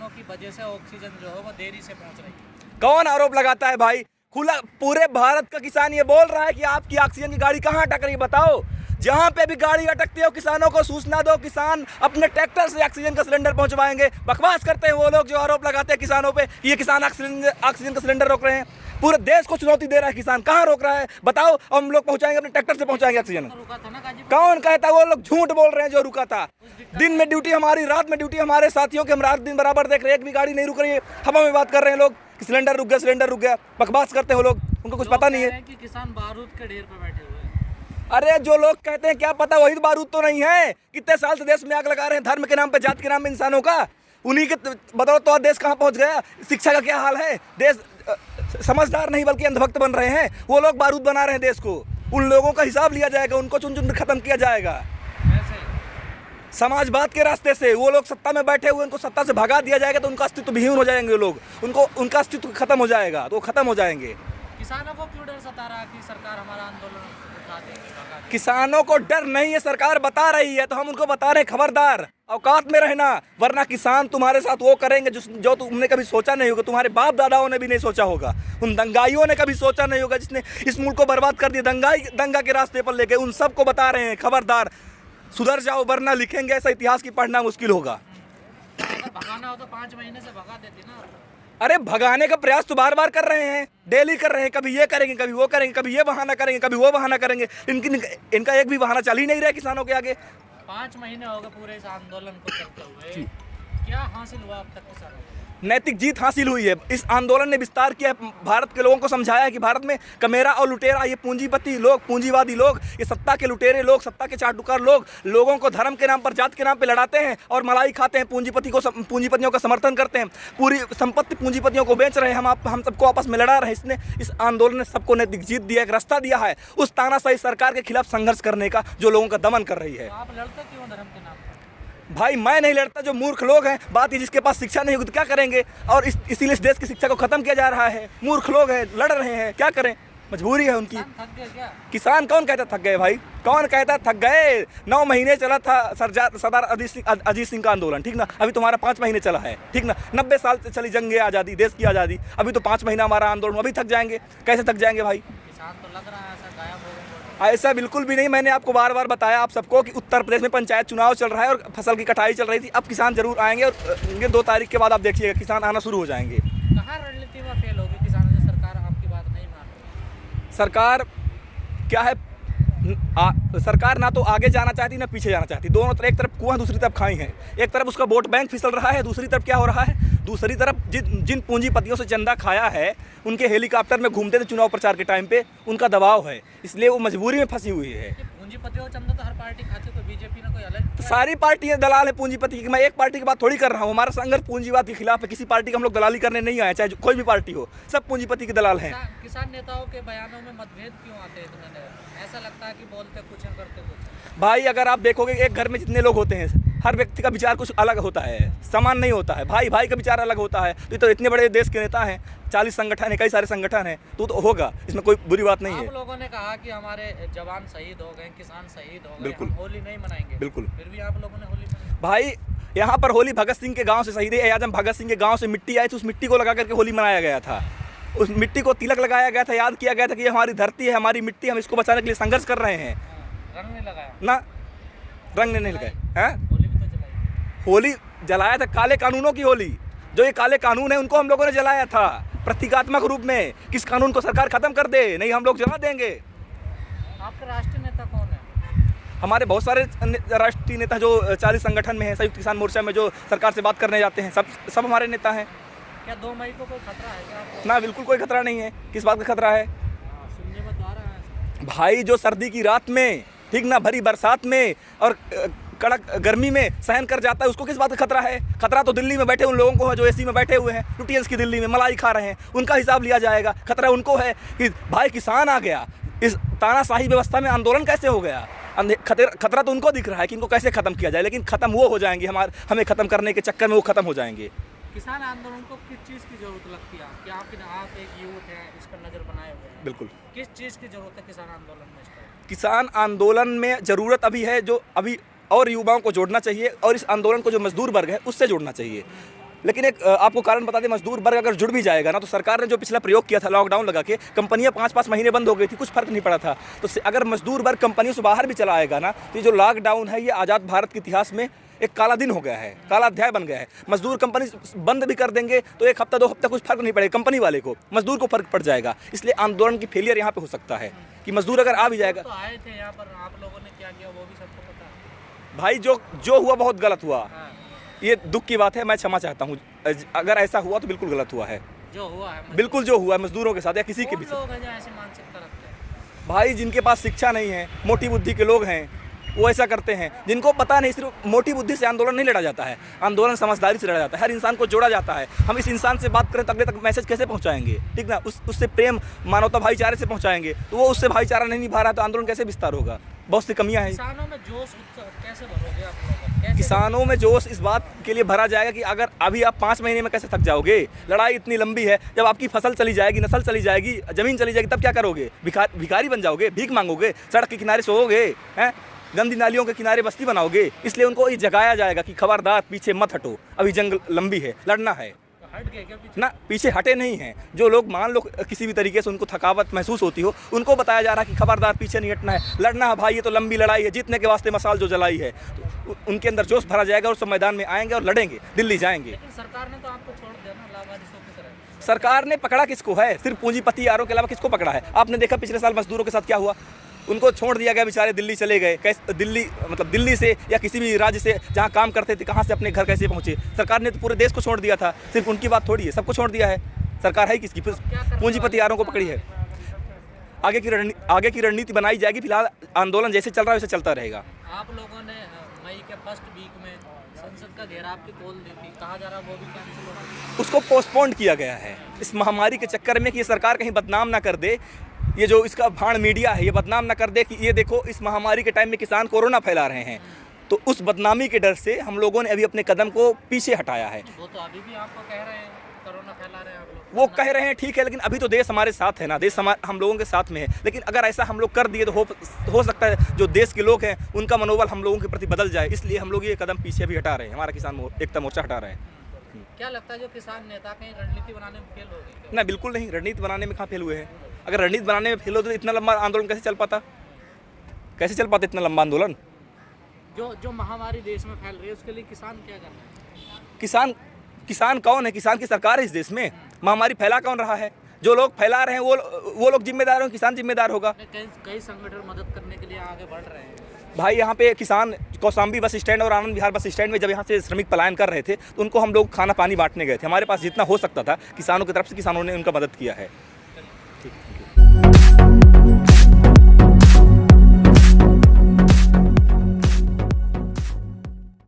किसानों की वजह से ऑक्सीजन जो है वो देरी से पहुंच रही है। कौन आरोप लगाता है भाई? खुला पूरे भारत का किसान ये बोल रहा है कि आपकी ऑक्सीजन की गाड़ी कहाँ अटक रही है, बताओ। जहां पे भी गाड़ी अटकती है किसानों को सूचना दो, किसान अपने ट्रैक्टर से ऑक्सीजन का सिलेंडर पहुंचवाएंगे। बकवास करते हैं वो लोग जो आरोप लगाते हैं किसानों पे, ये किसान ऑक्सीजन का सिलेंडर रोक रहे हैं। पूरे देश को चुनौती दे रहा है किसान, कहाँ रोक रहा है बताओ? और हम लोग पहुंचाएंगे, अपने ट्रैक्टर से पहुंचाएंगे ऑक्सीजन। कौन कहता? वो लोग झूठ बोल रहे हैं जो रुका था। दिन में ड्यूटी हमारी, रात में ड्यूटी हमारे साथियों के, हम रात दिन बराबर देख रहे हैं, एक भी गाड़ी नहीं रुक रही है। हवा में बात कर रहे हैं लोग कि सिलेंडर रुक गया, सिलेंडर रुक गया। बकवास करते हैं वो लोग, उनको कुछ पता नहीं है कि किसान बारूद के ढेर पे बैठे हुए हैं। अरे जो लोग कहते हैं क्या पता वही बारूद तो नहीं है। कितने साल से देश में आग लगा रहे हैं, धर्म के नाम पे, जाति के नाम पे इंसानों का। उन्हीं के बताओ तो देश कहाँ पहुंच गया। शिक्षा का क्या हाल है? देश समझदार नहीं बल्कि अंधभक्त बन रहे हैं। वो लोग बारूद बना रहे हैं देश को। उन लोगों का हिसाब लिया जाएगा, उनको चुन चुन खत्म किया जाएगा समाजवाद के रास्ते से। वो लोग सत्ता में बैठे हुए, उनको सत्ता से भगा दिया जाएगा तो उनका अस्तित्व विहीन हो जाएंगे वो लोग, उनका अस्तित्व खत्म हो जाएगा, तो वो खत्म हो जाएंगे। किसानों को क्यों डर सता रहा कि सरकार हमारा आंदोलन उठा देगी? किसानों को डर नहीं है, सरकार बता रही है तो हम उनको बता रहे हैं खबरदार, औकात में रहना, वरना किसान तुम्हारे साथ वो करेंगे जो तुमने कभी सोचा नहीं होगा, तुम्हारे बाप दादाओं ने भी नहीं सोचा होगा, उन दंगाइयों ने कभी सोचा नहीं होगा जिसने इस मुल्क को बर्बाद कर दिया, दंगा के रास्ते पर ले गए। उन सबको बता रहे हैं खबरदार, सुधर जाओ वरना लिखेंगे ऐसा इतिहास की पढ़ना मुश्किल होगा। अगर भगाना हो तो 5 महीने से भगा देती ना। अरे भगाने का प्रयास तो बार बार कर रहे हैं, डेली कर रहे हैं। कभी ये करेंगे, कभी वो करेंगे, कभी ये बहाना करेंगे, कभी वो बहाना करेंगे। इनका एक भी बहाना चल ही नहीं रहा है किसानों के आगे। 5 महीने हो गए पूरे इस आंदोलन को चलते हुए, क्या हासिल हुआ अब तक किसानों को? नैतिक जीत हासिल हुई है। इस आंदोलन ने विस्तार किया है, भारत के लोगों को समझाया है कि भारत में कमेरा और लुटेरा, ये पूंजीपति लोग, पूंजीवादी लोग, ये सत्ता के लुटेरे लोग, सत्ता के चाटुकार लोग लोगों को धर्म के नाम पर, जात के नाम पर लड़ाते हैं और मलाई खाते हैं, पूंजीपतियों का समर्थन करते हैं, पूरी संपत्ति पूंजीपतियों को बेच रहे हैं। हम सबको आपस में लड़ा रहे हैं। इसने, इस आंदोलन ने सबको नैतिक जीत दिया, एक रास्ता दिया है उस तानाशाही सरकार के खिलाफ संघर्ष करने का जो लोगों का दमन कर रही है। तो आप लड़ते क्यों धर्म के नाम पर? भाई मैं नहीं लड़ता, जो मूर्ख लोग हैं, बात ही जिसके पास शिक्षा नहीं होगी तो क्या करेंगे, और इसीलिए इस देश की शिक्षा को खत्म किया जा रहा है। मूर्ख लोग हैं, लड़ रहे हैं, क्या करें, मजबूरी है उनकी। थक गए क्या? किसान कौन कहता थक गए भाई? कौन कहता थक गए? 9 महीने चला था सरदार अजीत सिंह का आंदोलन, ठीक ना? अभी तुम्हारा 5 महीने चला है, ठीक ना? 90 साल से चली जंग आज़ादी, देश की आज़ादी, अभी तो 5 महीना हमारा आंदोलन, अभी थक जाएंगे? कैसे थक जाएंगे भाई? किसान तो लग रहा है ऐसा गायब हो गए। ऐसा बिल्कुल भी नहीं। मैंने आपको बार बार बताया आप सबको कि उत्तर प्रदेश में पंचायत चुनाव चल रहा है और फसल की कटाई चल रही थी। अब किसान जरूर आएंगे और ये 2 तारीख के बाद आप देखिएगा किसान आना शुरू हो जाएंगे। कहाँ रणनीति में फेल होगी किसानों से? सरकार आपकी बात नहीं मान रही। सरकार क्या है, सरकार ना तो आगे जाना चाहती ना पीछे जाना चाहती। दोनों तरफ, एक तरफ कुआं दूसरी तरफ खाई है। एक तरफ उसका वोट बैंक फिसल रहा है, दूसरी तरफ क्या हो रहा है, दूसरी तरफ जिन पूंजीपतियों से चंदा खाया है, उनके हेलीकॉप्टर में घूमते थे चुनाव प्रचार के टाइम पे, उनका दबाव है, इसलिए वो मजबूरी में फंसी हुई है। पूंजीपतियों चंदा तो हर पार्टी खाती है, कोई बीजेपी ना कोई अलग। तो सारी पार्टियां दलाल है पूंजीपति की। मैं एक पार्टी की बात थोड़ी कर रहा हूँ, हमारा संघर्ष पूंजीवाद के खिलाफ है। किसी पार्टी का हम लोग दलाली करने नहीं आए, चाहे कोई भी पार्टी हो, सब पूंजीपति के दलाल हैं। किसान नेताओं के बयानों में मतभेद क्यों आते हैं इतने? ऐसा लगता है कि बोलते कुछ हैं करते कुछ। भाई अगर आप देखोगे एक घर में जितने लोग होते हैं, हर व्यक्ति का विचार कुछ अलग होता है, समान नहीं होता है। भाई भाई का विचार अलग होता है। तो इतने बड़े देश के नेता हैं, 40 संगठन है, कई सारे संगठन हैं, तो होगा, इसमें कोई बुरी बात नहीं है। आप लोगों ने कहा कि हमारे जवान शहीद हो गए, किसान शहीद हो गए, बिल्कुल। हम होली नहीं मनाएंगे। बिल्कुल। फिर भी आप लोगों ने होली मनाई। भाई यहाँ पर होली भगत सिंह के गांव से, शहीद आजम भगत सिंह के गांव से मिट्टी आई थी, उस मिट्टी को लगा करके होली मनाया गया था। उस मिट्टी को तिलक लगाया गया था, याद किया गया था कि ये हमारी धरती है, हमारी मिट्टी, हम इसको बचाने के लिए संघर्ष कर रहे हैं। रंग नहीं लगाया ना, रंग नहीं लगाए हैं। होली भी तो जलाई। होली जलाया था काले कानूनों की होली, जो ये काले कानून है उनको हम लोगों ने जलाया था प्रतीकात्मक रूप में। किस कानून को सरकार खत्म कर दे, नहीं हम लोग जला देंगे। आपका राष्ट्रीय नेता कौन है? हमारे बहुत सारे राष्ट्रीय नेता जो 40 संगठन में हैं, संयुक्त किसान मोर्चा में जो सरकार से बात करने जाते हैं, सब हमारे नेता हैं। क्या 2 मई को कोई खतरा है क्या आपको? ना, बिल्कुल कोई खतरा नहीं है। किस बात का खतरा है सुनने में तो आ रहा है भाई? जो सर्दी की रात में, ठीक ना, भरी बरसात में और कड़क गर्मी में सहन कर जाता है, उसको किस बात का खतरा है? खतरा तो दिल्ली में बैठे उन लोगों को है जो एसी में बैठे हुए हैं, लुटियंस की दिल्ली में मलाई खा रहे हैं, उनका हिसाब लिया जाएगा। खतरा उनको है कि भाई किसान आ गया, इस तानाशाही व्यवस्था में आंदोलन कैसे हो गया। खतरा तो उनको दिख रहा है कि इनको कैसे खत्म किया जाए, लेकिन खत्म वो हो जाएंगे, हमें खत्म करने के चक्कर में वो खत्म हो जाएंगे। किसान आंदोलन को किस चीज़ की जरूरत लगती है कि आप एक यूथ हैं, इस पर नज़र बनाए हुए हैं? बिल्कुल। किस चीज़ की जरूरत है किसान आंदोलन में? किसान आंदोलन में ज़रूरत अभी है जो अभी और युवाओं को जोड़ना चाहिए और इस आंदोलन को जो मजदूर वर्ग है उससे जोड़ना चाहिए। लेकिन एक आपको कारण बता दें, मजदूर वर्ग अगर जुड़ भी जाएगा ना, तो सरकार ने जो पिछला प्रयोग किया था लॉकडाउन लगा के, कंपनियां 5-5 महीने बंद हो गई थी, कुछ फर्क नहीं पड़ा था। तो अगर मजदूर वर्ग कंपनियों से बाहर भी चला आएगा ना, तो ये जो लॉकडाउन है ये आज़ाद भारत के इतिहास में एक काला दिन हो गया है, काला अध्याय बन गया है। मजदूर कंपनी बंद भी कर देंगे तो 1 हफ्ता 2 हफ्ता कुछ फर्क नहीं पड़ेगा कंपनी वाले को, मजदूर को फर्क पड़ जाएगा। इसलिए आंदोलन की फेलियर यहाँ पे हो सकता है कि मजदूर अगर आ भी जाएगा। तो आए थे यहाँ पर, आप लोगों ने क्या किया वो भी सबको पता है। भाई जो हुआ बहुत गलत हुआ, ये दुख की बात है, मैं क्षमा चाहता हूँ। अगर ऐसा हुआ तो बिल्कुल गलत हुआ है, जो हुआ है बिल्कुल जो हुआ है मजदूरों के साथ या किसी के भी साथ। लोग हैं जो ऐसी मानसिकता रखते हैं भाई जिनके पास शिक्षा नहीं है, मोटी बुद्धि के लोग हैं, वो ऐसा करते हैं। जिनको पता नहीं, सिर्फ मोटी बुद्धि से आंदोलन नहीं लड़ा जाता है, आंदोलन समझदारी से लड़ा जाता है, हर इंसान को जोड़ा जाता है। हम इस इंसान से बात करें तो अगले तक मैसेज कैसे पहुंचाएंगे, ठीक ना? उससे प्रेम, मानवता, भाईचारे से पहुंचाएंगे, तो वो उससे भाईचारा नहीं निभा रहा है तो आंदोलन कैसे विस्तार होगा? बहुत सी कमियां हैं। किसानों में जोश कैसे भरोगे आप लोग? कैसे? किसानों में जोश इस बात के लिए भरा जाएगा कि अगर अभी आप 5 महीने में कैसे थक जाओगे, लड़ाई इतनी लंबी है, जब आपकी फसल चली जाएगी, नस्ल चली जाएगी, ज़मीन चली जाएगी, तब क्या करोगे? भिखारी बन जाओगे, भीख मांगोगे, सड़क के किनारे सोओगे, हैं, गंदी नालियों के किनारे बस्ती बनाओगे। इसलिए उनको ये जगाया जाएगा कि खबरदार पीछे मत हटो, अभी जंग लंबी है, लड़ना है। हट गए क्या पीछे? ना, पीछे हटे नहीं हैं। जो लोग मान लो किसी भी तरीके से उनको थकावट महसूस होती हो, उनको बताया जा रहा है कि खबरदार पीछे नहीं हटना है, लड़ना है भाई, ये तो लंबी लड़ाई है, जीतने के वास्ते मसाल जो जलाई है। तो उनके अंदर जोश भरा जाएगा और सब मैदान में आएंगे और लड़ेंगे, दिल्ली जाएंगे। लेकिन सरकार ने तो आपको छोड़ दिया ना, लावारिसों की तरह। सरकार ने पकड़ा किसको है? सिर्फ पूंजीपति यारों के अलावा किसको पकड़ा है? आपने देखा पिछले साल मजदूरों के साथ क्या हुआ? उनको छोड़ दिया गया, बेचारे दिल्ली चले गए। कैसे दिल्ली, मतलब दिल्ली से या किसी भी राज्य से जहाँ काम करते थे, कहाँ से अपने घर कैसे पहुँचे? सरकार ने तो पूरे देश को छोड़ दिया था, सिर्फ उनकी बात थोड़ी है, सबको छोड़ दिया है। सरकार है किसकी? पूंजीपति यारों को पकड़ी है। आगे की रणनीति बनाई जाएगी। फिलहाल आंदोलन जैसे चल रहा है वैसे चलता रहेगा। आप लोगों ने मई के फर्स्ट वीक में संसद का घेराव की कॉल दी थी, कहा जा रहा वो भी कैंसिल हो गई। उसको पोस्टपोन किया गया है इस महामारी के चक्कर में कि ये सरकार कहीं बदनाम ना कर दे, ये जो इसका भाड़ मीडिया है ये बदनाम ना कर दे कि ये देखो इस महामारी के टाइम में किसान कोरोना फैला रहे हैं। तो उस बदनामी के डर से हम लोगों ने अभी अपने कदम को पीछे हटाया है। वो तो अभी भी आपको कह रहे हैं कोरोना फैला रहे हैं आप लोग। वो कह रहे हैं ठीक है, लेकिन अभी तो देश हमारे साथ है ना, देश हम लोगों के साथ में है। लेकिन अगर ऐसा हम लोग कर दिए तो हो सकता है जो देश के लोग हैं उनका मनोबल हम लोगों के प्रति बदल जाए। इसलिए हम लोग ये कदम पीछे भी हटा रहे हैं, हमारा किसान एकता मोर्चा हटा रहे हैं। क्या लगता है जो किसान नेता कहीं रणनीति बनाने में फेल हो गए? ना, बिल्कुल नहीं, रणनीति बनाने में कहाँ फेल हुए हैं। अगर रणनीति बनाने में फेल होते तो इतना लंबा आंदोलन कैसे चल पाता? कैसे चल पाता इतना लंबा आंदोलन? जो महामारी देश में फैल रही है उसके लिए किसान क्या कर रहे हैं? किसान कौन है? किसान की सरकार है इस देश में। महामारी फैला कौन रहा है? जो लोग फैला रहे हैं वो लोग जिम्मेदार हों, किसान जिम्मेदार होगा। कई संगठन मदद करने के लिए आगे बढ़ रहे हैं भाई। यहाँ पे किसान कौशाम्बी बस स्टैंड और आनंद विहार बस स्टैंड में जब यहाँ से श्रमिक पलायन कर रहे थे तो उनको हम लोग खाना पानी बांटने गए थे। हमारे पास जितना हो सकता था किसानों की तरफ से किसानों ने उनका मदद किया है। ठीक।